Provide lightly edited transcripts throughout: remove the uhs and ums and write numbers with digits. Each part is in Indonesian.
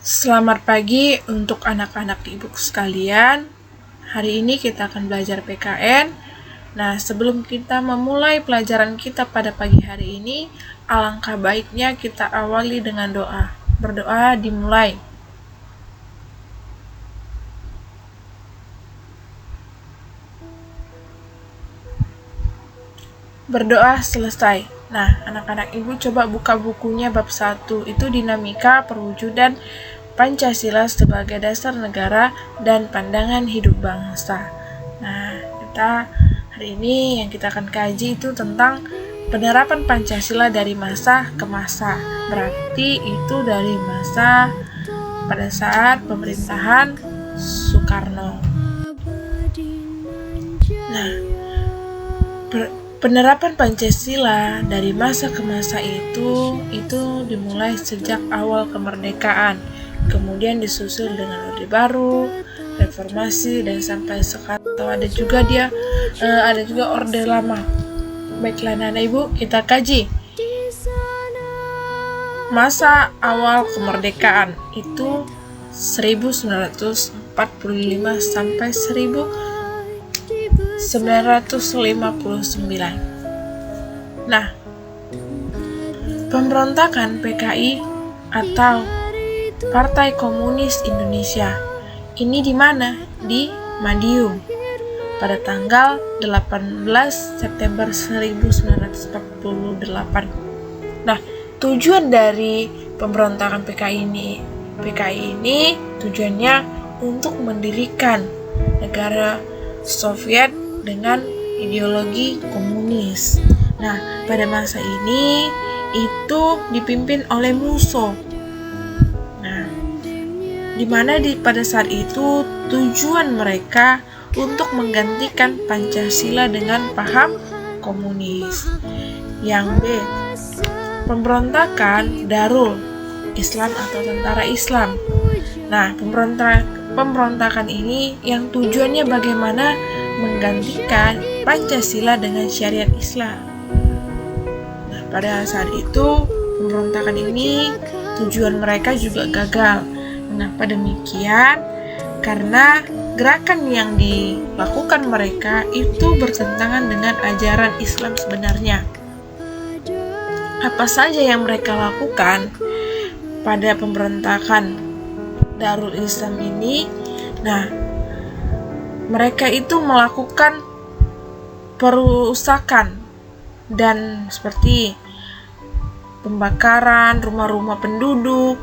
Selamat pagi untuk anak-anak ibu sekalian. Hari ini kita akan belajar PKN. Nah, sebelum kita memulai pelajaran kita pada pagi hari ini, alangkah baiknya kita awali dengan doa. Berdoa dimulai. Berdoa selesai. Nah, anak-anak ibu coba buka bukunya bab 1. Itu dinamika perwujudan Pancasila sebagai dasar negara dan pandangan hidup bangsa. Nah, hari ini yang kita akan kaji itu tentang penerapan Pancasila dari masa ke masa. Berarti itu dari masa pada saat pemerintahan Soekarno. Nah, penerapan Pancasila dari masa ke masa itu dimulai sejak awal kemerdekaan, kemudian disusul dengan Orde Baru, Reformasi, dan sampai sekarang ada juga Orde Lama. Baiklah anak ibu, kita kaji. Masa awal kemerdekaan itu 1945 sampai 1959. Nah, pemberontakan PKI atau Partai Komunis Indonesia ini di mana? Di Madiun pada tanggal 18 September 1948. Nah, tujuan dari pemberontakan PKI ini tujuannya untuk mendirikan negara Soviet dengan ideologi komunis. Nah, pada masa ini itu dipimpin oleh Musso. Nah, di mana pada saat itu tujuan mereka untuk menggantikan Pancasila dengan paham komunis. Yang B, pemberontakan Darul Islam atau Tentara Islam. Nah, pemberontakan ini yang tujuannya bagaimana menggantikan Pancasila dengan syariat Islam. Nah, pada saat itu pemberontakan ini tujuan mereka juga gagal. Mengapa demikian? Karena gerakan yang dilakukan mereka itu bertentangan dengan ajaran Islam sebenarnya. Apa saja yang mereka lakukan pada pemberontakan Darul Islam ini? Nah, mereka itu melakukan perusakan dan seperti pembakaran rumah-rumah penduduk,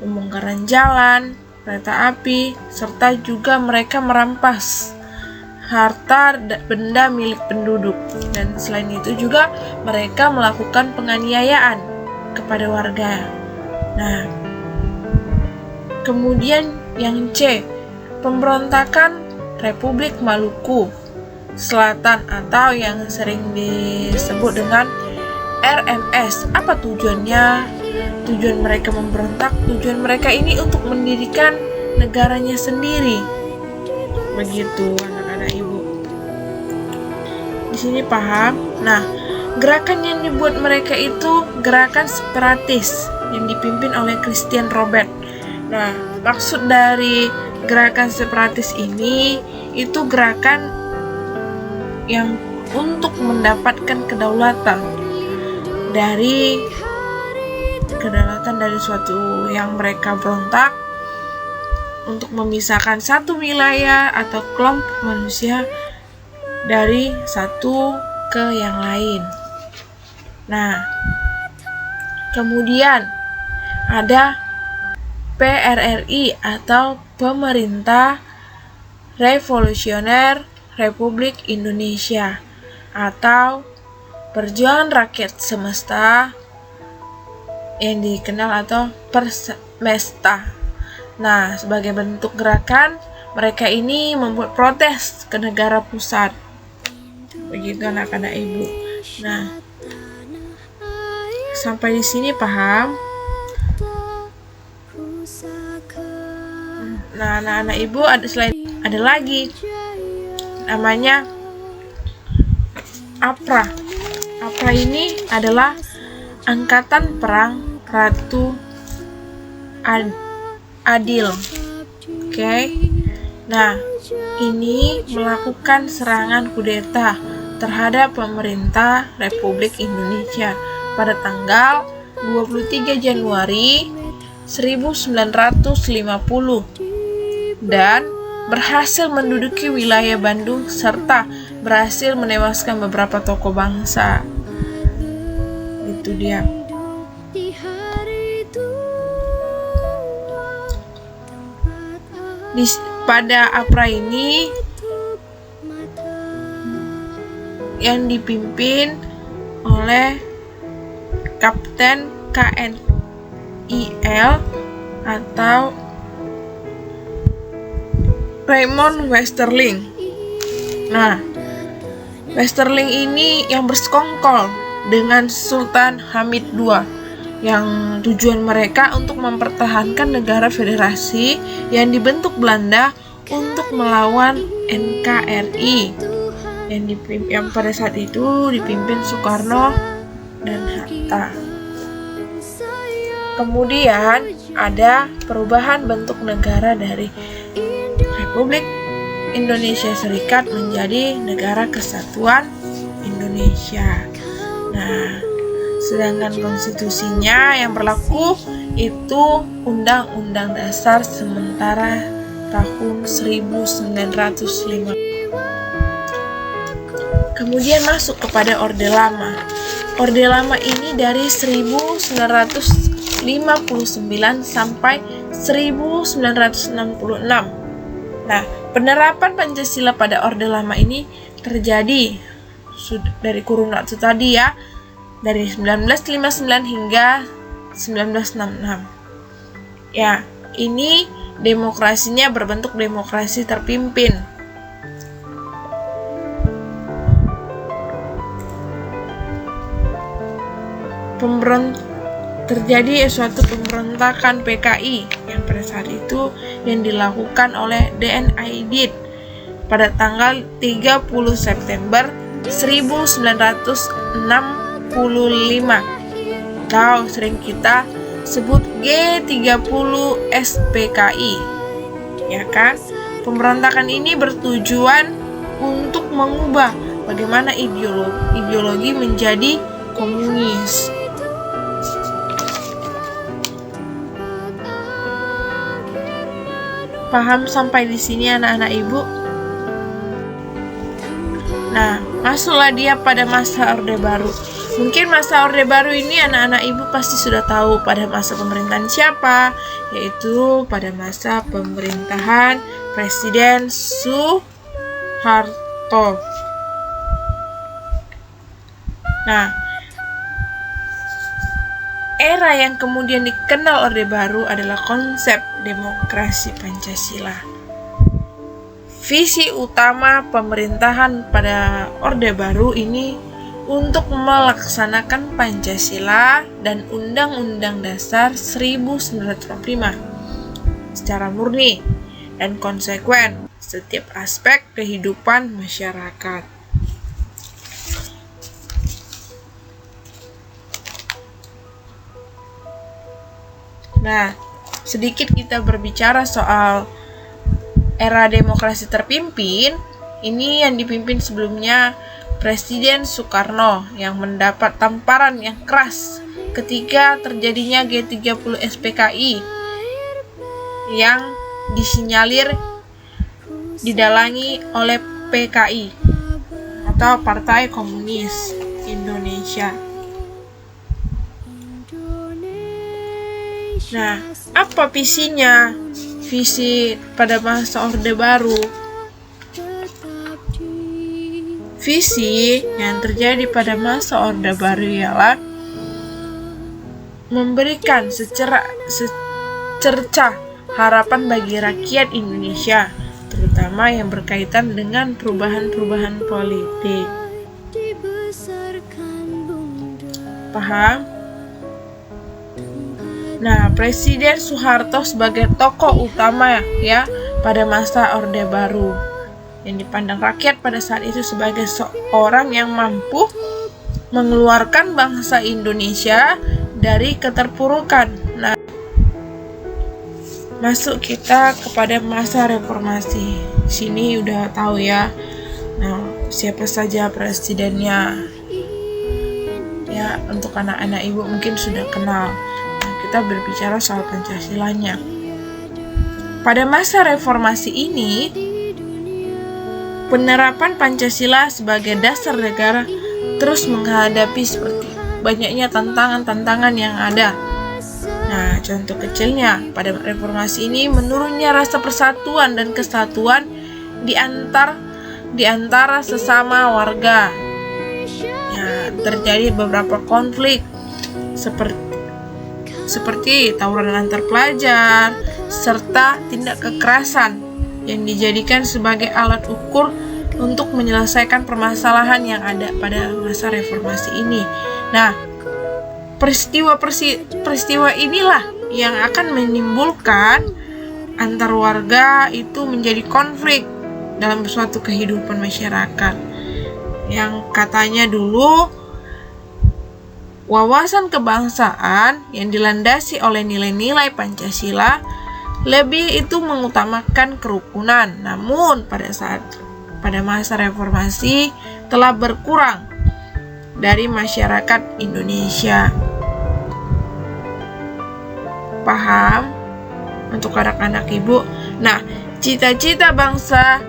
pembongkaran jalan, kereta api, serta juga mereka merampas harta benda milik penduduk. Dan selain itu juga mereka melakukan penganiayaan kepada warga. Nah, kemudian yang C, pemberontakan Republik Maluku Selatan atau yang sering disebut dengan RMS. Apa tujuannya? Tujuan mereka memberontak, tujuan mereka ini untuk mendirikan negaranya sendiri. Begitu anak-anak ibu. Di sini paham? Nah, gerakan yang dibuat mereka itu gerakan separatis yang dipimpin oleh Christian Robert. Nah, maksud dari gerakan separatis ini itu gerakan yang untuk mendapatkan kedaulatan dari suatu yang mereka berontak untuk memisahkan satu wilayah atau kelompok manusia dari satu ke yang lain. Nah, kemudian ada PRRI atau Pemerintah Revolusioner Republik Indonesia atau Perjuangan Rakyat Semesta yang dikenal atau Permesta. Nah, sebagai bentuk gerakan, mereka ini membuat protes ke negara pusat. Begitu anak-anak ibu. Nah, sampai di sini paham? Nah, anak-anak ibu ada lagi namanya APRA. APRA ini adalah Angkatan Perang Ratu adil. Oke. Nah, ini melakukan serangan kudeta terhadap pemerintah Republik Indonesia pada tanggal 23 Januari 1950 dan berhasil menduduki wilayah Bandung serta berhasil menewaskan beberapa tokoh bangsa. Itu dia. Pada APRA ini yang dipimpin oleh Kapten KNIL atau Raymond Westerling. Nah, Westerling ini yang bersekongkol dengan Sultan Hamid II, yang tujuan mereka untuk mempertahankan negara federasi yang dibentuk Belanda untuk melawan NKRI yang pada saat itu dipimpin Soekarno dan Hatta. Kemudian ada perubahan bentuk negara dari Republik Indonesia Serikat menjadi Negara Kesatuan Indonesia. Nah, sedangkan konstitusinya yang berlaku itu Undang-Undang Dasar sementara tahun 1905. Kemudian masuk kepada Orde Lama. Orde Lama ini dari 1959 sampai 1966. Nah, penerapan Pancasila pada Orde Lama ini terjadi dari kurun waktu tadi ya, dari 1959 hingga 1966. Ya, ini demokrasinya berbentuk demokrasi terpimpin. Terjadi suatu pemberontakan PKI yang pada saat itu yang dilakukan oleh DN Aidit pada tanggal 30 September 1965 atau sering kita sebut G30 SPKI, ya kan? Pemberontakan ini bertujuan untuk mengubah bagaimana ideologi menjadi komunis. Paham sampai di sini anak-anak ibu? Nah, masuklah dia pada masa Orde Baru. Mungkin masa Orde Baru ini anak-anak ibu pasti sudah tahu pada masa pemerintahan siapa, yaitu pada masa pemerintahan Presiden Soeharto. Nah, era yang kemudian dikenal Orde Baru adalah konsep demokrasi Pancasila. Visi utama pemerintahan pada Orde Baru ini untuk melaksanakan Pancasila dan Undang-Undang Dasar 1945 secara murni dan konsekuen setiap aspek kehidupan masyarakat. Nah, sedikit kita berbicara soal era demokrasi terpimpin. Ini yang dipimpin sebelumnya Presiden Soekarno yang mendapat tamparan yang keras ketika terjadinya G30 SPKI yang disinyalir didalangi oleh PKI atau Partai Komunis Indonesia. Nah, apa visinya? Visi pada masa Orde Baru. Visi yang terjadi pada masa Orde Baru ialah memberikan secercah harapan bagi rakyat Indonesia, terutama yang berkaitan dengan perubahan-perubahan politik. Paham? Nah, Presiden Soeharto sebagai tokoh utama ya pada masa Orde Baru yang dipandang rakyat pada saat itu sebagai seorang yang mampu mengeluarkan bangsa Indonesia dari keterpurukan. Nah, Masuk kita kepada masa reformasi. Sini udah tahu ya. Nah, siapa saja presidennya? Ya, untuk anak-anak ibu mungkin sudah kenal. Nah, kita berbicara soal Pancasilanya. Pada masa reformasi ini, penerapan Pancasila sebagai dasar negara terus menghadapi seperti banyaknya tantangan-tantangan yang ada. Nah, contoh kecilnya, pada reformasi ini menurunnya rasa persatuan dan kesatuan di antara sesama warga. Ya, terjadi beberapa konflik seperti tawuran antar pelajar serta tindak kekerasan yang dijadikan sebagai alat ukur untuk menyelesaikan permasalahan yang ada pada masa reformasi ini. Nah, peristiwa inilah yang akan menimbulkan antar warga itu menjadi konflik dalam suatu kehidupan masyarakat. Yang katanya dulu wawasan kebangsaan yang dilandasi oleh nilai-nilai Pancasila lebih itu mengutamakan kerukunan. Namun pada masa reformasi telah berkurang dari masyarakat Indonesia. Paham untuk anak-anak ibu? Nah, cita-cita bangsa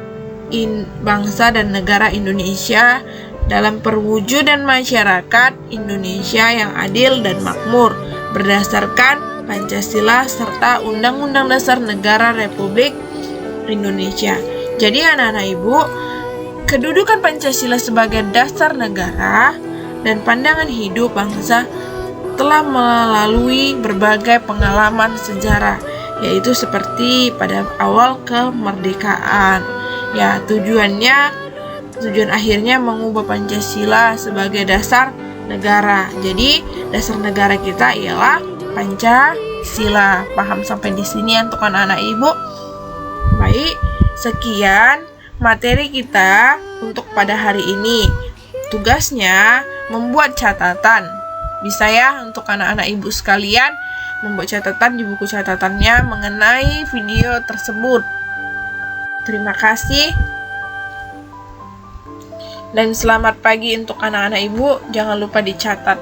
dan negara Indonesia dalam perwujudan masyarakat Indonesia yang adil dan makmur berdasarkan Pancasila serta Undang-Undang Dasar Negara Republik Indonesia. Jadi anak-anak ibu, kedudukan Pancasila sebagai dasar negara dan pandangan hidup bangsa telah melalui berbagai pengalaman sejarah, yaitu seperti pada awal kemerdekaan. Ya, tujuan akhirnya mengubah Pancasila sebagai dasar negara. Jadi, dasar negara kita ialah Pancasila. Paham sampai di sini untuk anak-anak ibu? Baik, sekian materi kita untuk pada hari ini. Tugasnya membuat catatan. Bisa ya untuk anak-anak ibu sekalian membuat catatan di buku catatannya mengenai video tersebut. Terima kasih. Dan selamat pagi untuk anak-anak ibu. Jangan lupa dicatat.